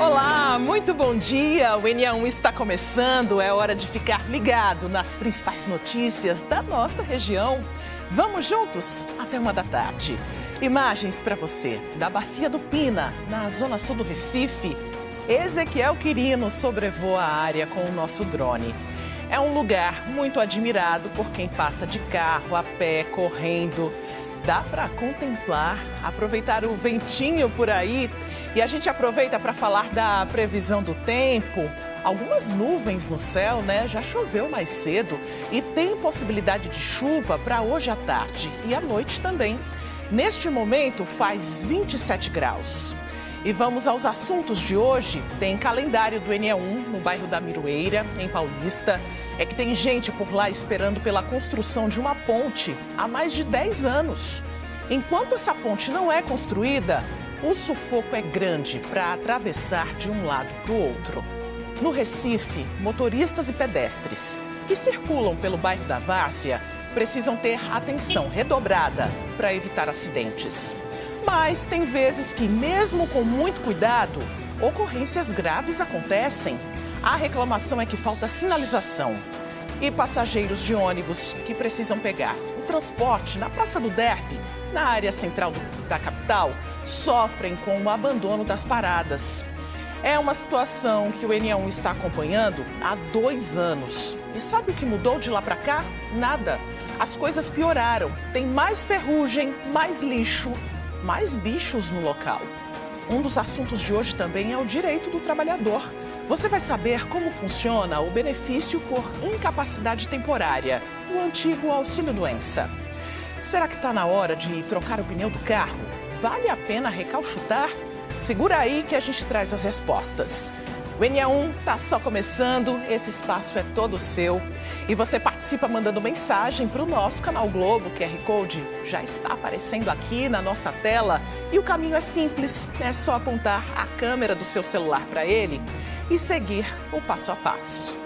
Olá, muito bom dia. O NA1 está começando. É hora de ficar ligado nas principais notícias da nossa região. Vamos juntos até 1h da tarde. Imagens para você da Bacia do Pina, na zona sul do Recife. Ezequiel Quirino sobrevoa a área com o nosso drone. É um lugar muito admirado por quem passa de carro, a pé, correndo. Dá para contemplar, aproveitar o ventinho por aí. E a gente aproveita para falar da previsão do tempo. Algumas nuvens no céu, né? Já choveu mais cedo e tem possibilidade de chuva para hoje à tarde e à noite também. Neste momento faz 27 graus. E vamos aos assuntos de hoje. Tem calendário do NA1 no bairro da Miroeira, em Paulista. É que tem gente por lá esperando pela construção de uma ponte há mais de 10 anos. Enquanto essa ponte não é construída, o sufoco é grande para atravessar de um lado para o outro. No Recife, motoristas e pedestres que circulam pelo bairro da Várzea precisam ter atenção redobrada para evitar acidentes. Mas tem vezes que, mesmo com muito cuidado, ocorrências graves acontecem. A reclamação é que falta sinalização. E passageiros de ônibus que precisam pegar o transporte na Praça do Derby, na área central da capital, sofrem com o abandono das paradas. É uma situação que o NA1 está acompanhando há 2 anos. E sabe o que mudou de lá para cá? Nada. As coisas pioraram. Tem mais ferrugem, mais lixo, mais bichos no local. Um dos assuntos de hoje também é o direito do trabalhador. Você vai saber como funciona o benefício por incapacidade temporária, o antigo auxílio-doença. Será que está na hora de trocar o pneu do carro? Vale a pena recalchutar? Segura aí que a gente traz as respostas. O NA1 está só começando, esse espaço é todo seu. E você participa mandando mensagem para o nosso canal Globo, o QR Code já está aparecendo aqui na nossa tela. E o caminho é simples, é só apontar a câmera do seu celular para ele e seguir o passo a passo.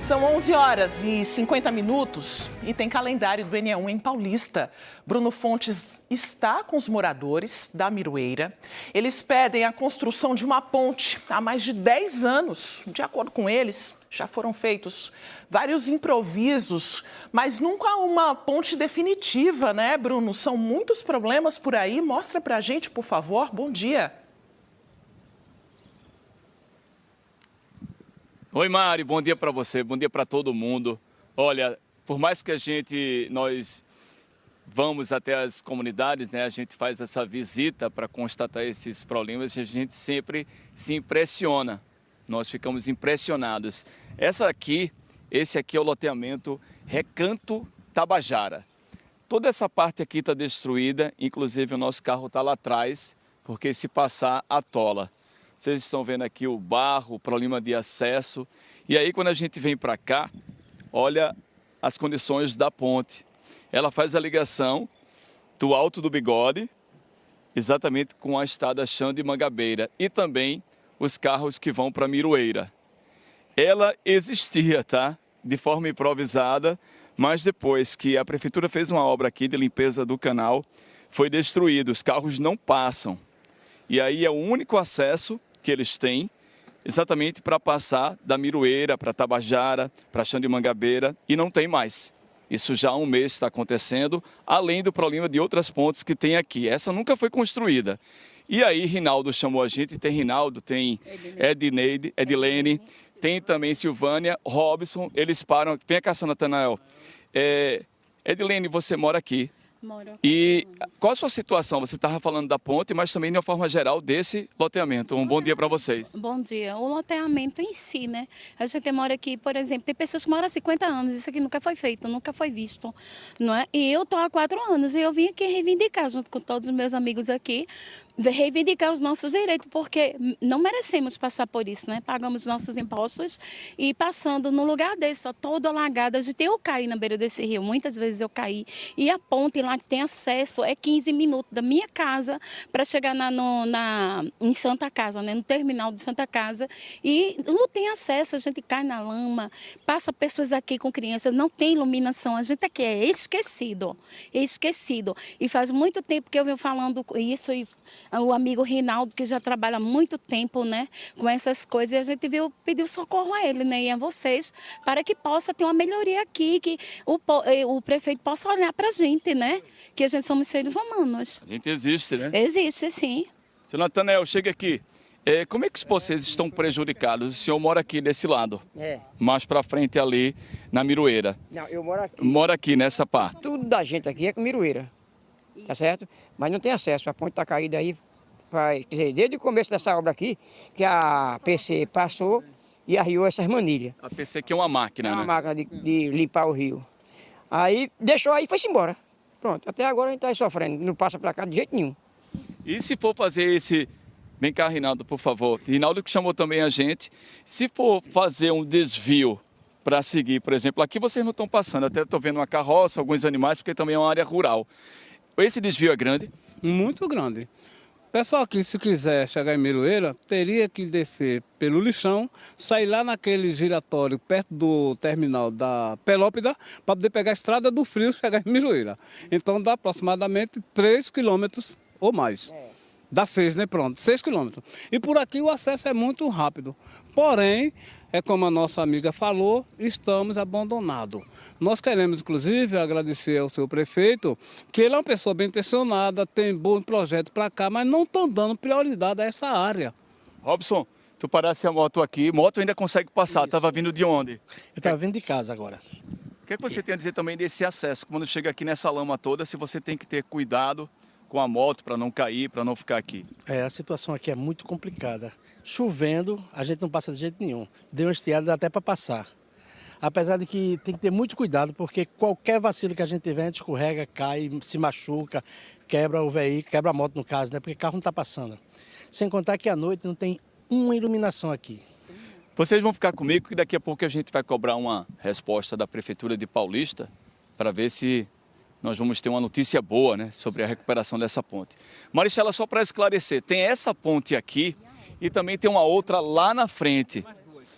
São 11h50 e tem calendário do NA1 em Paulista. Bruno Fontes está com os moradores da Miroeira. Eles pedem a construção de uma ponte há mais de 10 anos. De acordo com eles, já foram feitos vários improvisos, mas nunca uma ponte definitiva, né, Bruno? São muitos problemas por aí. Mostra pra gente, por favor. Bom dia. Oi, Mari, bom dia para você, bom dia para todo mundo. Olha, por mais que nós vamos até as comunidades, né, a gente faz essa visita para constatar esses problemas, a gente sempre se impressiona, nós ficamos impressionados. Esse aqui é o loteamento Recanto Tabajara. Toda essa parte aqui está destruída, inclusive o nosso carro está lá atrás, porque se passar, atola. Vocês estão vendo aqui o barro, o problema de acesso. E aí, quando a gente vem para cá, olha as condições da ponte. Ela faz a ligação do Alto do Bigode, exatamente com a estrada Chão de Mangabeira. E também os carros que vão para Miroeira. Ela existia, tá? De forma improvisada, mas depois que a prefeitura fez uma obra aqui de limpeza do canal, foi destruído. Os carros não passam. E aí é o único acesso que eles têm, exatamente para passar da Miroeira para Tabajara, para Chão de Mangabeira, e não tem mais. Isso já há 1 mês está acontecendo, além do problema de outras pontes que tem aqui. Essa nunca foi construída. E aí Rinaldo chamou a gente, tem Rinaldo, tem Edilene, tem também Silvânia, Robson, eles param. Vem cá, seu Natanael. Edilene, você mora aqui. Moro. E qual a sua situação? Você estava falando da ponte, mas também de uma forma geral desse loteamento. Um bom dia para vocês. Bom dia. O loteamento em si, né? A gente mora aqui, por exemplo, tem pessoas que moram há 50 anos, isso aqui nunca foi feito, nunca foi visto, não é? E eu estou há 4 anos e eu vim aqui reivindicar, junto com todos os meus amigos aqui, reivindicar os nossos direitos, porque não merecemos passar por isso, né? Pagamos nossos impostos e passando num lugar desse, ó, todo alagado. Eu caí na beira desse rio, muitas vezes eu caí. E a ponte lá lá que tem acesso, é 15 minutos da minha casa para chegar em Santa Casa, né? No terminal de Santa Casa. E não tem acesso, a gente cai na lama, passa pessoas aqui com crianças, não tem iluminação, a gente aqui é esquecido. E faz muito tempo que eu venho falando isso, e o amigo Rinaldo, que já trabalha há muito tempo, né, com essas coisas, e a gente pediu socorro a ele, né, e a vocês, para que possa ter uma melhoria aqui, que o prefeito possa olhar para a gente, né, que a gente somos seres humanos. A gente existe, né? Existe, sim. Seu Natanel, chega aqui. Como é que vocês estão prejudicados? O senhor mora aqui desse lado, mais para frente ali, na Miroeira. Não, eu moro aqui. Mora aqui nessa parte. Tudo da gente aqui é com Miroeira, tá certo? Mas não tem acesso, a ponte está caída aí, quer dizer, desde o começo dessa obra aqui, que a PC passou e arriou essas manilhas. A PC aqui é uma máquina, É uma né? máquina de limpar o rio. Aí deixou aí e foi-se embora. Pronto, até agora a gente está aí sofrendo, não passa para cá de jeito nenhum. E se for fazer esse... Vem cá, Rinaldo, por favor. Rinaldo que chamou também a gente. Se for fazer um desvio para seguir, por exemplo, aqui vocês não estão passando, até estou vendo uma carroça, alguns animais, porque também é uma área rural. Esse desvio é grande? Muito grande. Pessoal que se quiser chegar em Miroeira, teria que descer pelo lixão, sair lá naquele giratório perto do terminal da Pelópida, para poder pegar a estrada do Frio e chegar em Miroeira. Então dá aproximadamente 3 quilômetros ou mais. Dá 6, né? Pronto, 6 quilômetros. E por aqui o acesso é muito rápido. Porém, é como a nossa amiga falou, estamos abandonados. Nós queremos, inclusive, agradecer ao seu prefeito, que ele é uma pessoa bem intencionada, tem bom projeto para cá, mas não estão dando prioridade a essa área. Robson, tu parasse a moto aqui, moto ainda consegue passar, estava vindo de onde? Eu estava vindo de casa agora. O que é que você tem a dizer também desse acesso? Quando chega aqui nessa lama toda, se você tem que ter cuidado com a moto para não cair, para não ficar aqui? A situação aqui é muito complicada. Chovendo, a gente não passa de jeito nenhum. Deu uma estiada, dá até para passar. Apesar de que tem que ter muito cuidado, porque qualquer vacilo que a gente tiver, a gente escorrega, cai, se machuca, quebra o veículo, quebra a moto no caso, né? Porque o carro não está passando. Sem contar que à noite não tem uma iluminação aqui. Vocês vão ficar comigo que daqui a pouco a gente vai cobrar uma resposta da Prefeitura de Paulista para ver se nós vamos ter uma notícia boa, né, sobre a recuperação dessa ponte. Maristela, só para esclarecer, tem essa ponte aqui e também tem uma outra lá na frente.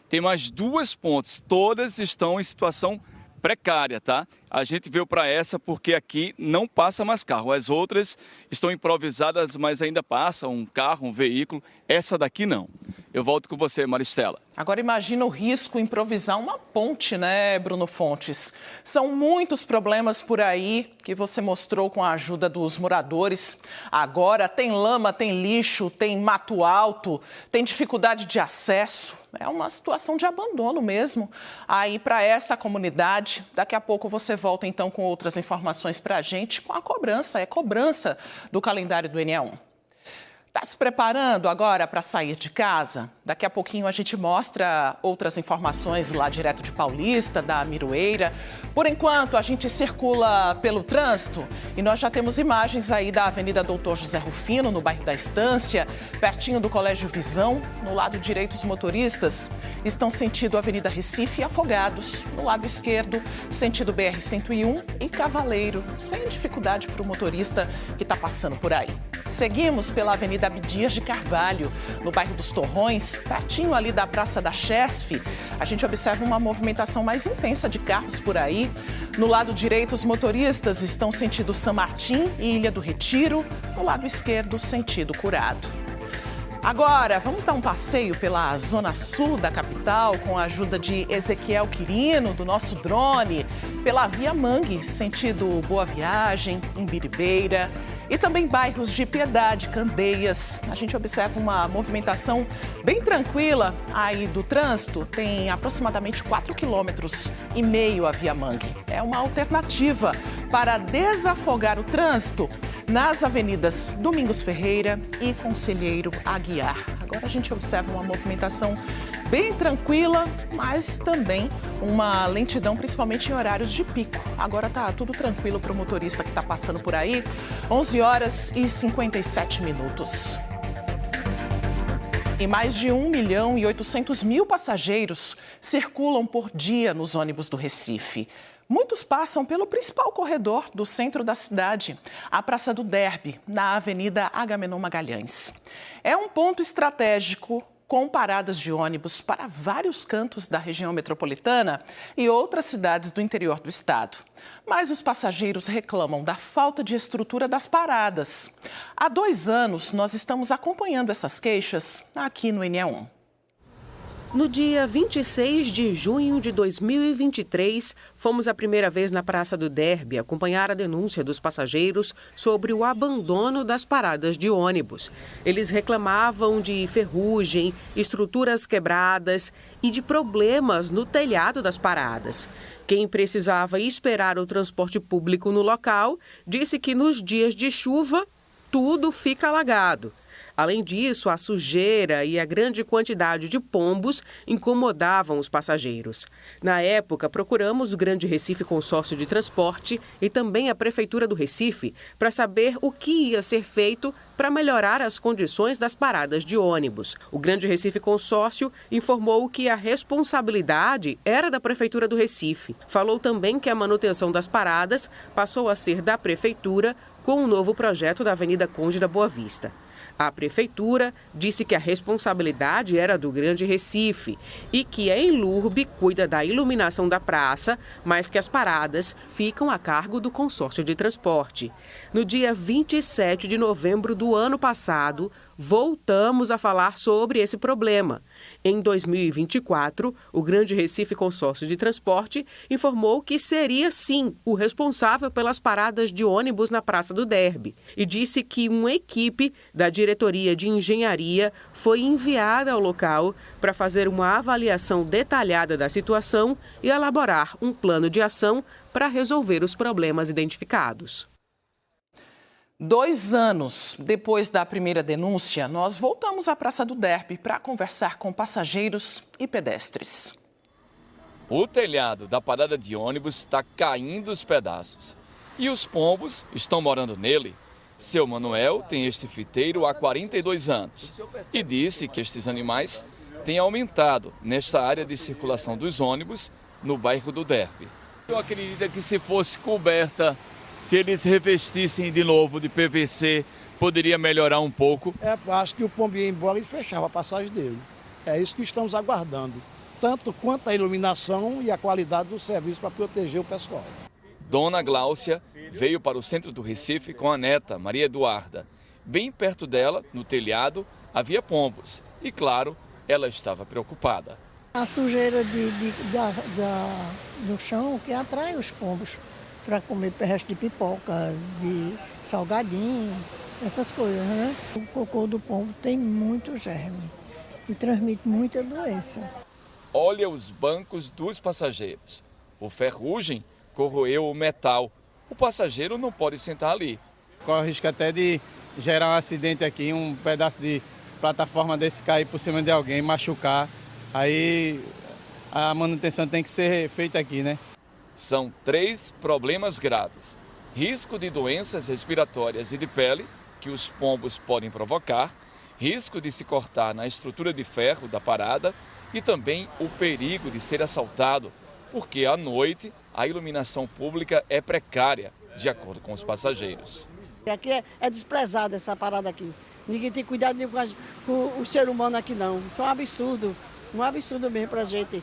Tem mais 2 pontes, todas estão em situação precária, tá? A gente veio para essa porque aqui não passa mais carro. As outras estão improvisadas, mas ainda passa um carro, um veículo. Essa daqui não. Eu volto com você, Maristela. Agora imagina o risco improvisar uma ponte, né, Bruno Fontes? São muitos problemas por aí que você mostrou com a ajuda dos moradores. Agora tem lama, tem lixo, tem mato alto, tem dificuldade de acesso. É uma situação de abandono mesmo aí para essa comunidade. Daqui a pouco você volta então com outras informações para a gente, com a cobrança, cobrança do calendário do ENEA1. Está se preparando agora para sair de casa? Daqui a pouquinho a gente mostra outras informações lá direto de Paulista, da Miroeira. Por enquanto, a gente circula pelo trânsito e nós já temos imagens aí da Avenida Doutor José Rufino, no bairro da Estância, pertinho do Colégio Visão. No lado direito, os motoristas estão sentido Avenida Recife e Afogados. No lado esquerdo, sentido BR-101 e Cavaleiro, sem dificuldade para o motorista que está passando por aí. Seguimos pela Avenida Abdias de Carvalho, no bairro dos Torrões, pertinho ali da Praça da Chesf. A gente observa uma movimentação mais intensa de carros por aí. No lado direito, os motoristas estão sentido São Martim e Ilha do Retiro. No lado esquerdo, sentido Curado. Agora, vamos dar um passeio pela zona sul da capital com a ajuda de Ezequiel Quirino, do nosso drone, pela Via Mangue, sentido Boa Viagem, Imbiribeira, e também bairros de Piedade, Candeias. A gente observa uma movimentação bem tranquila aí do trânsito, tem aproximadamente 4,5 quilômetros a Via Mangue. É uma alternativa para desafogar o trânsito nas avenidas Domingos Ferreira e Conselheiro Aguiar. Agora a gente observa uma movimentação bem tranquila, mas também uma lentidão, principalmente em horários de pico. Agora tá tudo tranquilo para o motorista que está passando por aí. 11h57. E mais de 1.800.000 passageiros circulam por dia nos ônibus do Recife. Muitos passam pelo principal corredor do centro da cidade, a Praça do Derby, na Avenida Agamenon Magalhães. É um ponto estratégico com paradas de ônibus para vários cantos da região metropolitana e outras cidades do interior do estado. Mas os passageiros reclamam da falta de estrutura das paradas. Há 2 anos, nós estamos acompanhando essas queixas aqui no NE1. No dia 26 de junho de 2023, fomos a primeira vez na Praça do Derby acompanhar a denúncia dos passageiros sobre o abandono das paradas de ônibus. Eles reclamavam de ferrugem, estruturas quebradas e de problemas no telhado das paradas. Quem precisava esperar o transporte público no local disse que nos dias de chuva tudo fica alagado. Além disso, a sujeira e a grande quantidade de pombos incomodavam os passageiros. Na época, procuramos o Grande Recife Consórcio de Transporte e também a Prefeitura do Recife para saber o que ia ser feito para melhorar as condições das paradas de ônibus. O Grande Recife Consórcio informou que a responsabilidade era da Prefeitura do Recife. Falou também que a manutenção das paradas passou a ser da Prefeitura com o novo projeto da Avenida Conde da Boa Vista. A Prefeitura disse que a responsabilidade era do Grande Recife e que a Enlurb cuida da iluminação da praça, mas que as paradas ficam a cargo do consórcio de transporte. No dia 27 de novembro do ano passado, voltamos a falar sobre esse problema. Em 2024, o Grande Recife Consórcio de Transporte informou que seria, sim, o responsável pelas paradas de ônibus na Praça do Derby e disse que uma equipe da Diretoria de Engenharia foi enviada ao local para fazer uma avaliação detalhada da situação e elaborar um plano de ação para resolver os problemas identificados. 2 anos depois da primeira denúncia, nós voltamos à Praça do Derby para conversar com passageiros e pedestres. O telhado da parada de ônibus está caindo aos pedaços e os pombos estão morando nele. Seu Manuel tem este fiteiro há 42 anos e disse que estes animais têm aumentado nesta área de circulação dos ônibus no bairro do Derby. Eu acredito que se fosse coberta, se eles revestissem de novo de PVC, poderia melhorar um pouco? Acho que o pombo ia embora e fechava a passagem dele. É isso que estamos aguardando, tanto quanto a iluminação e a qualidade do serviço para proteger o pessoal. Dona Gláucia veio para o centro do Recife com a neta, Maria Eduarda. Bem perto dela, no telhado, havia pombos e, claro, ela estava preocupada. A sujeira do chão que atrai os pombos para comer resto de pipoca, de salgadinho, essas coisas, né? O cocô do pombo tem muito germe e transmite muita doença. Olha os bancos dos passageiros. O ferrugem corroeu o metal. O passageiro não pode sentar ali. Corre o risco até de gerar um acidente aqui, um pedaço de plataforma desse cair por cima de alguém, machucar. Aí a manutenção tem que ser feita aqui, né? São 3 problemas graves. Risco de doenças respiratórias e de pele, que os pombos podem provocar, risco de se cortar na estrutura de ferro da parada e também o perigo de ser assaltado, porque à noite a iluminação pública é precária, de acordo com os passageiros. Aqui é desprezada essa parada aqui. Ninguém tem cuidado nenhum com o ser humano aqui não. Isso é um absurdo mesmo pra gente.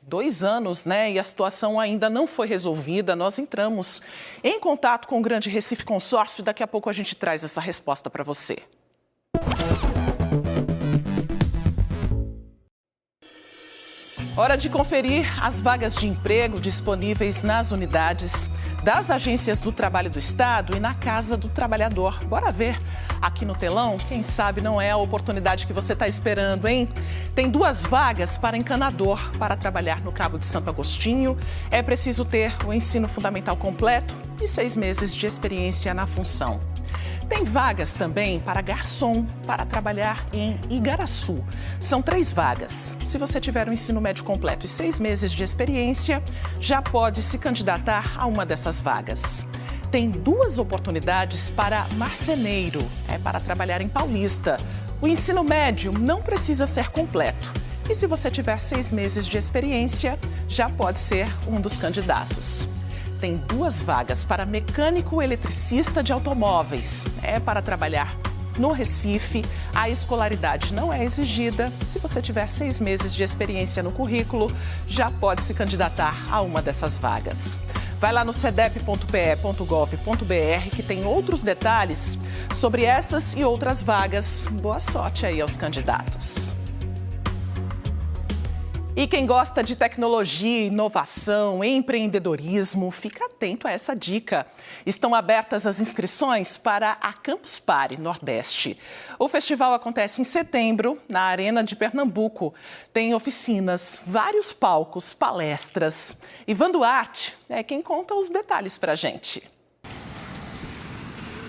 2 anos, né? E a situação ainda não foi resolvida. Nós entramos em contato com o Grande Recife Consórcio. Daqui a pouco a gente traz essa resposta para você. Hora de conferir as vagas de emprego disponíveis nas unidades das agências do trabalho do Estado e na Casa do Trabalhador. Bora ver aqui no telão? Quem sabe não é a oportunidade que você está esperando, hein? Tem 2 vagas para encanador para trabalhar no Cabo de Santo Agostinho. É preciso ter o ensino fundamental completo e 6 meses de experiência na função. Tem vagas também para garçom, para trabalhar em Igaraçu. São 3 vagas. Se você tiver o ensino médio completo e 6 meses de experiência, já pode se candidatar a uma dessas vagas. Tem 2 oportunidades para marceneiro, para trabalhar em Paulista. O ensino médio não precisa ser completo. E se você tiver 6 meses de experiência, já pode ser um dos candidatos. Tem 2 vagas para mecânico eletricista de automóveis. É para trabalhar no Recife. A escolaridade não é exigida. Se você tiver 6 meses de experiência no currículo, já pode se candidatar a uma dessas vagas. Vai lá no cedep.pe.gov.br que tem outros detalhes sobre essas e outras vagas. Boa sorte aí aos candidatos. E quem gosta de tecnologia, inovação, empreendedorismo, fica atento a essa dica. Estão abertas as inscrições para a Campus Party Nordeste. O festival acontece em setembro, na Arena de Pernambuco. Tem oficinas, vários palcos, palestras. Ivan Duarte é quem conta os detalhes para a gente.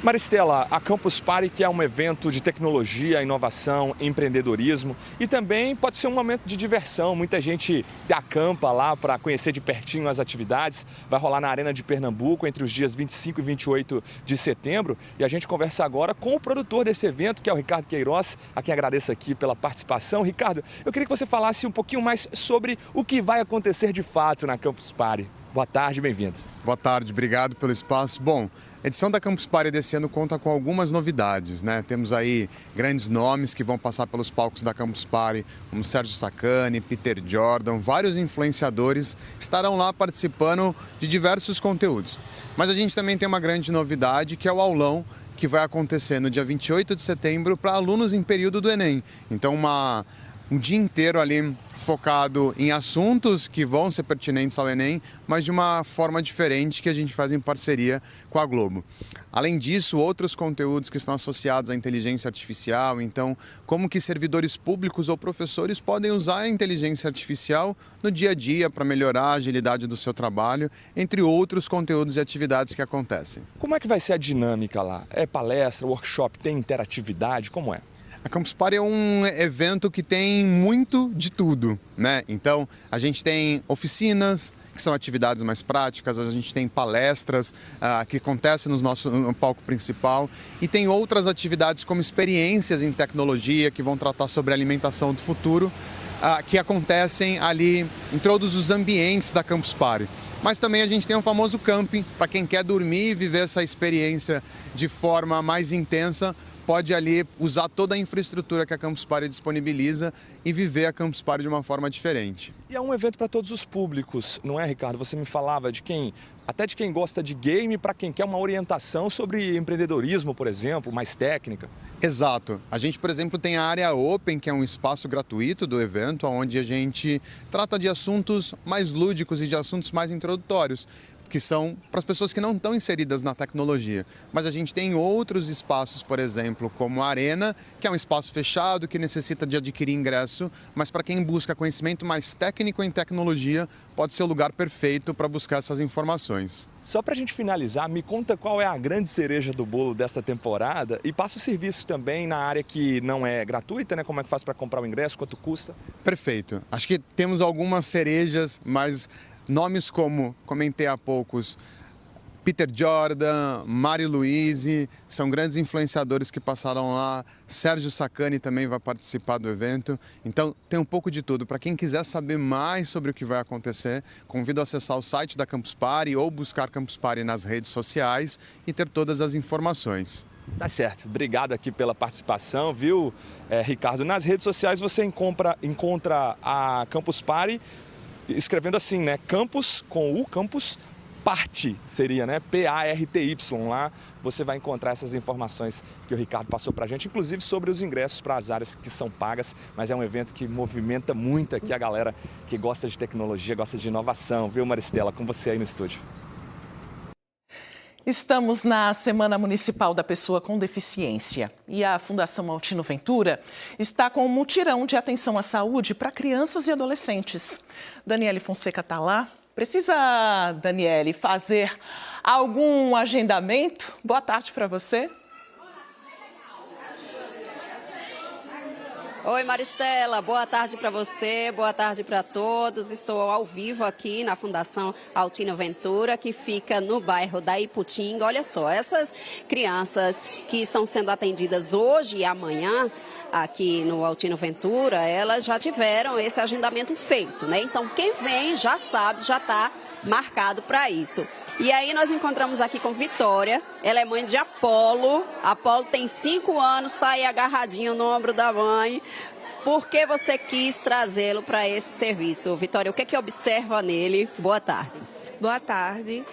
Maristela, a Campus Party, que é um evento de tecnologia, inovação, empreendedorismo e também pode ser um momento de diversão. Muita gente acampa lá para conhecer de pertinho as atividades. Vai rolar na Arena de Pernambuco entre os dias 25 e 28 de setembro. E a gente conversa agora com o produtor desse evento, que é o Ricardo Queiroz, a quem agradeço aqui pela participação. Ricardo, eu queria que você falasse um pouquinho mais sobre o que vai acontecer de fato na Campus Party. Boa tarde, bem-vindo. Boa tarde, obrigado pelo espaço. Bom, a edição da Campus Party desse ano conta com algumas novidades, né? Temos aí grandes nomes que vão passar pelos palcos da Campus Party, como Sérgio Sacani, Peter Jordan, vários influenciadores estarão lá participando de diversos conteúdos. Mas a gente também tem uma grande novidade, que é o aulão, que vai acontecer no dia 28 de setembro para alunos em período do Enem. Então, um dia inteiro ali focado em assuntos que vão ser pertinentes ao Enem, mas de uma forma diferente que a gente faz em parceria com a Globo. Além disso, outros conteúdos que estão associados à inteligência artificial, então como que servidores públicos ou professores podem usar a inteligência artificial no dia a dia para melhorar a agilidade do seu trabalho, entre outros conteúdos e atividades que acontecem. Como é que vai ser a dinâmica lá? É palestra, workshop, tem interatividade, como é? A Campus Party é um evento que tem muito de tudo, né? Então, a gente tem oficinas, que são atividades mais práticas, a gente tem palestras que acontecem no palco principal e tem outras atividades como experiências em tecnologia que vão tratar sobre a alimentação do futuro, que acontecem ali em todos os ambientes da Campus Party. Mas também a gente tem o famoso camping, para quem quer dormir e viver essa experiência de forma mais intensa, pode ali usar toda a infraestrutura que a Campus Party disponibiliza e viver a Campus Party de uma forma diferente. E é um evento para todos os públicos, não é, Ricardo? Você me falava até de quem gosta de game, para quem quer uma orientação sobre empreendedorismo, por exemplo, mais técnica. Exato. A gente, por exemplo, tem a área Open, que é um espaço gratuito do evento, onde a gente trata de assuntos mais lúdicos e de assuntos mais introdutórios, que são para as pessoas que não estão inseridas na tecnologia. Mas a gente tem outros espaços, por exemplo, como a Arena, que é um espaço fechado, que necessita de adquirir ingresso, mas para quem busca conhecimento mais técnico em tecnologia, pode ser o lugar perfeito para buscar essas informações. Só para a gente finalizar, me conta qual é a grande cereja do bolo desta temporada e passa o serviço também na área que não é gratuita, né? Como é que faz para comprar o ingresso, quanto custa? Perfeito. Acho que temos algumas cerejas, mas nomes como, comentei há poucos, Peter Jordan, Mari Luiz, são grandes influenciadores que passaram lá. Sérgio Sacani também vai participar do evento. Então tem um pouco de tudo. Para quem quiser saber mais sobre o que vai acontecer, convido a acessar o site da Campus Party ou buscar Campus Party nas redes sociais e ter todas as informações. Tá certo. Obrigado aqui pela participação, viu, Ricardo? Nas redes sociais você encontra a Campus Party escrevendo assim, né? Campus com U, Campus Party seria, né? P-A-R-T-Y. Lá você vai encontrar essas informações que o Ricardo passou pra gente, inclusive sobre os ingressos para as áreas que são pagas, mas é um evento que movimenta muito aqui a galera que gosta de tecnologia, gosta de inovação, viu, Maristela? Com você aí no estúdio. Estamos na Semana Municipal da Pessoa com Deficiência e a Fundação Altino Ventura está com um mutirão de atenção à saúde para crianças e adolescentes. Daniele Fonseca está lá. Precisa, Daniele, fazer algum agendamento? Boa tarde para você. Oi, Maristela, boa tarde para você, boa tarde para todos. Estou ao vivo aqui na Fundação Altino Ventura, que fica no bairro da Iputinga. Olha só, essas crianças que estão sendo atendidas hoje e amanhã aqui no Altino Ventura, elas já tiveram esse agendamento feito, né? Então, quem vem já sabe, já está marcado para isso. E aí nós encontramos aqui com Vitória, ela é mãe de Apolo. Apolo tem 5 anos, está aí agarradinho no ombro da mãe. Por que você quis trazê-lo para esse serviço? Vitória, o que é que observa nele? Boa tarde. Boa tarde.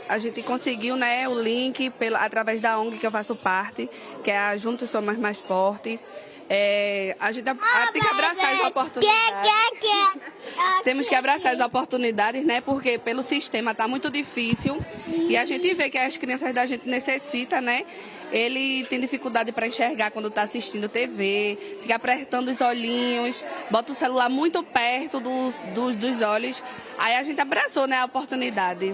A gente conseguiu, né, o link através da ONG que eu faço parte, que é a Juntos Somos Mais Forte. A gente tem que abraçar as oportunidades. Temos que abraçar as oportunidades, né? Porque pelo sistema está muito difícil e a gente vê que as crianças da gente necessitam, né? Ele tem dificuldade para enxergar quando está assistindo TV, fica apertando os olhinhos, bota o celular muito perto dos olhos. Aí a gente abraçou, né, a oportunidade.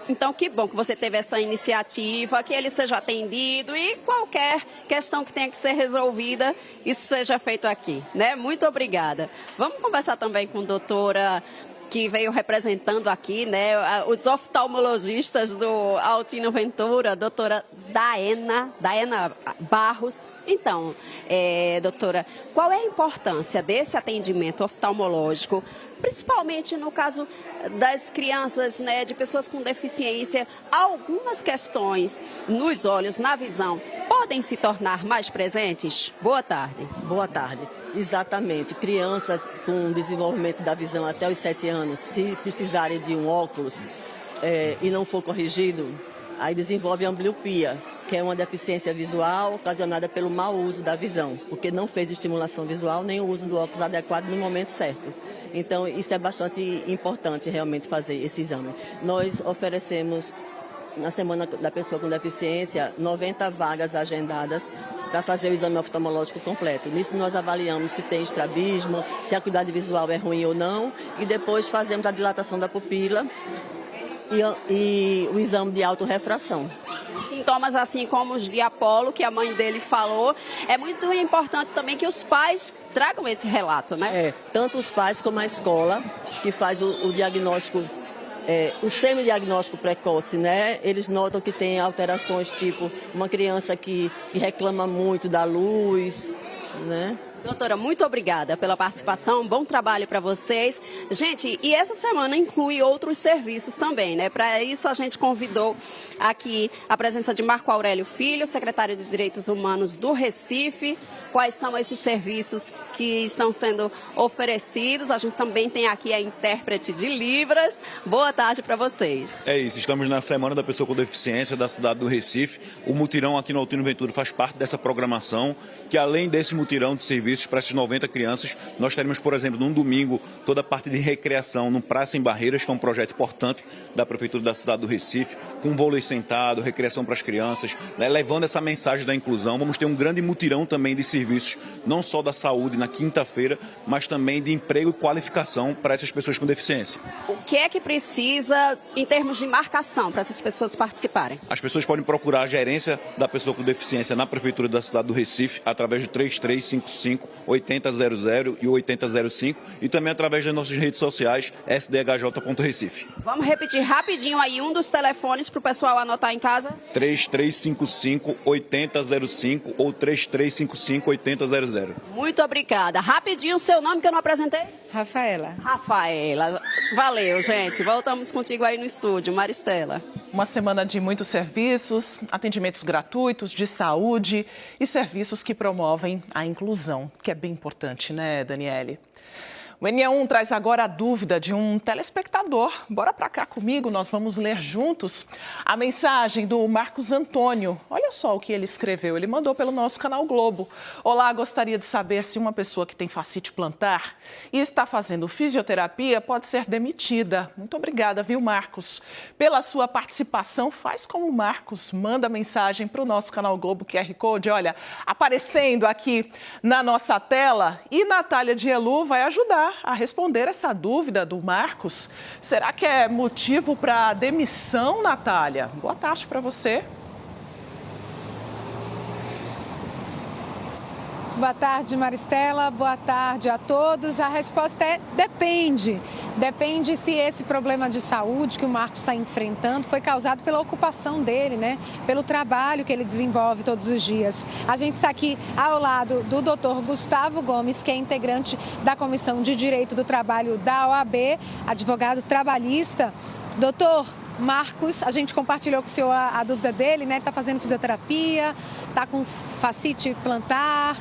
Então, que bom que você teve essa iniciativa, que ele seja atendido e qualquer questão que tenha que ser resolvida, isso seja feito aqui, né? Muito obrigada. Vamos conversar também com a doutora que veio representando aqui, né, os oftalmologistas do Altino Ventura, doutora Daena Barros. Então, doutora, qual é a importância desse atendimento oftalmológico, principalmente no caso das crianças, né, de pessoas com deficiência? Algumas questões nos olhos, na visão, podem se tornar mais presentes? Boa tarde. Boa tarde. Exatamente. Crianças com desenvolvimento da visão até os 7 anos, se precisarem de um óculos e não for corrigido, aí desenvolve a ambliopia, que é uma deficiência visual ocasionada pelo mau uso da visão, porque não fez estimulação visual nem o uso do óculos adequado no momento certo. Então, isso é bastante importante realmente fazer esse exame. Nós oferecemos, na Semana da Pessoa com Deficiência, 90 vagas agendadas para fazer o exame oftalmológico completo. Nisso nós avaliamos se tem estrabismo, se a acuidade visual é ruim ou não, e depois fazemos a dilatação da pupila e o exame de autorrefração. Sintomas assim como os de Apolo, que a mãe dele falou, é muito importante também que os pais tragam esse relato, né? Tanto os pais como a escola, que faz o diagnóstico, o semidiagnóstico precoce, né? Eles notam que tem alterações, tipo uma criança que reclama muito da luz, né? Doutora, muito obrigada pela participação, bom trabalho para vocês. Gente, e essa semana inclui outros serviços também, né? Para isso a gente convidou aqui a presença de Marco Aurélio Filho, secretário de Direitos Humanos do Recife. Quais são esses serviços que estão sendo oferecidos? A gente também tem aqui a intérprete de Libras. Boa tarde para vocês. É isso, estamos na Semana da Pessoa com Deficiência da cidade do Recife. O mutirão aqui no Altino Ventura faz parte dessa programação, que além desse mutirão de serviços para essas 90 crianças, nós teremos, por exemplo, num domingo, toda a parte de recreação no Praça em Barreiras, que é um projeto importante da Prefeitura da cidade do Recife, com vôlei sentado, recreação para as crianças, né, levando essa mensagem da inclusão. Vamos ter um grande mutirão também de serviços, não só da saúde na quinta-feira, mas também de emprego e qualificação para essas pessoas com deficiência. O que é que precisa em termos de marcação para essas pessoas participarem? As pessoas podem procurar a gerência da pessoa com deficiência na Prefeitura da cidade do Recife, através do 3355-8000 e 8005, e também através das nossas redes sociais, sdhj.recife. Vamos repetir rapidinho aí um dos telefones para o pessoal anotar em casa? 3355-8005 ou 3355-8000. Muito obrigada. Rapidinho o seu nome que eu não apresentei? Rafaela. Rafaela. Valeu, gente. Voltamos contigo aí no estúdio. Maristela. Uma semana de muitos serviços, atendimentos gratuitos de saúde e serviços que promovem a inclusão, que é bem importante, né, Daniele? O NE1 traz agora a dúvida de um telespectador. Bora pra cá comigo, nós vamos ler juntos a mensagem do Marcos Antônio. Olha só o que ele escreveu, ele mandou pelo nosso canal Globo. Olá, gostaria de saber se uma pessoa que tem fascite plantar e está fazendo fisioterapia pode ser demitida. Muito obrigada, viu, Marcos? Pela sua participação, faz como o Marcos, manda mensagem para o nosso canal Globo, QR Code, olha, aparecendo aqui na nossa tela. E Natália Dielu vai ajudar a responder essa dúvida do Marcos. Será que é motivo para demissão, Natália? Boa tarde para você. Boa tarde, Maristela. Boa tarde a todos. A resposta é depende. Depende se esse problema de saúde que o Marcos está enfrentando foi causado pela ocupação dele, né? Pelo trabalho que ele desenvolve todos os dias. A gente está aqui ao lado do Dr. Gustavo Gomes, que é integrante da Comissão de Direito do Trabalho da OAB, advogado trabalhista. Doutor Marcos, a gente compartilhou com o senhor a dúvida dele, né? Está fazendo fisioterapia, está com fascite plantar.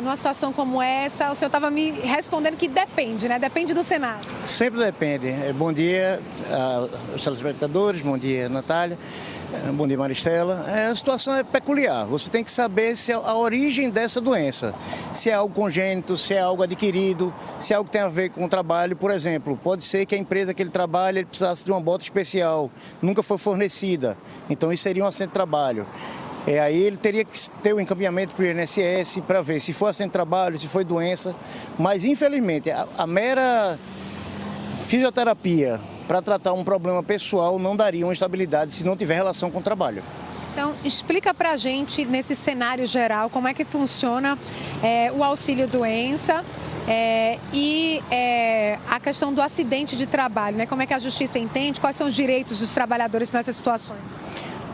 Numa situação como essa, o senhor estava me respondendo que depende, né? Depende do cenário. Sempre depende. Bom dia aos telespectadores, bom dia, Natália, bom dia, Maristela. A situação é peculiar. Você tem que saber se a origem dessa doença, se é algo congênito, se é algo adquirido, se é algo que tem a ver com o trabalho. Por exemplo, pode ser que a empresa que ele trabalha ele precisasse de uma bota especial, nunca foi fornecida. Então isso seria um acidente de trabalho. Aí ele teria que ter o encaminhamento para o INSS para ver se foi acidente de trabalho, se foi doença. Mas, infelizmente, a mera fisioterapia para tratar um problema pessoal não daria uma estabilidade se não tiver relação com o trabalho. Então, explica para a gente, nesse cenário geral, como é que funciona o auxílio-doença e a questão do acidente de trabalho, né? Como é que a Justiça entende, quais são os direitos dos trabalhadores nessas situações?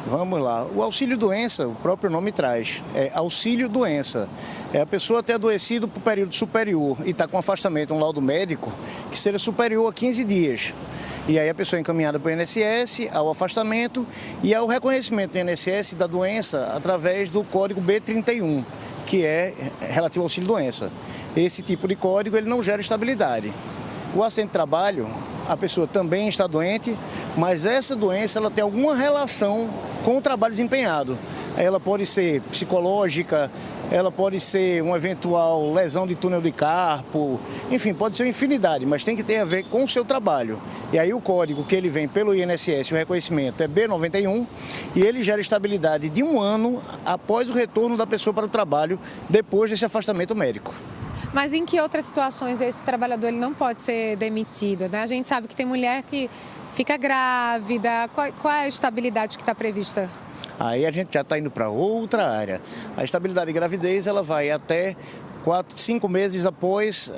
Vamos lá. O auxílio-doença, o próprio nome traz, é auxílio-doença. É a pessoa ter adoecido por período superior e está com afastamento, um laudo médico, que seja superior a 15 dias. E aí a pessoa é encaminhada para o INSS, ao afastamento e ao reconhecimento do INSS da doença através do código B31, que é relativo ao auxílio-doença. Esse tipo de código ele não gera estabilidade. O acidente de trabalho, a pessoa também está doente, mas essa doença ela tem alguma relação com o trabalho desempenhado. Ela pode ser psicológica, ela pode ser uma eventual lesão de túnel de carpo, enfim, pode ser uma infinidade, mas tem que ter a ver com o seu trabalho. E aí o código que ele vem pelo INSS, o reconhecimento é B91, e ele gera estabilidade de 1 ano após o retorno da pessoa para o trabalho, depois desse afastamento médico. Mas em que outras situações esse trabalhador ele não pode ser demitido, né? A gente sabe que tem mulher que fica grávida. Qual é a estabilidade que está prevista? Aí a gente já está indo para outra área. A estabilidade de gravidez ela vai até 4, 5 meses após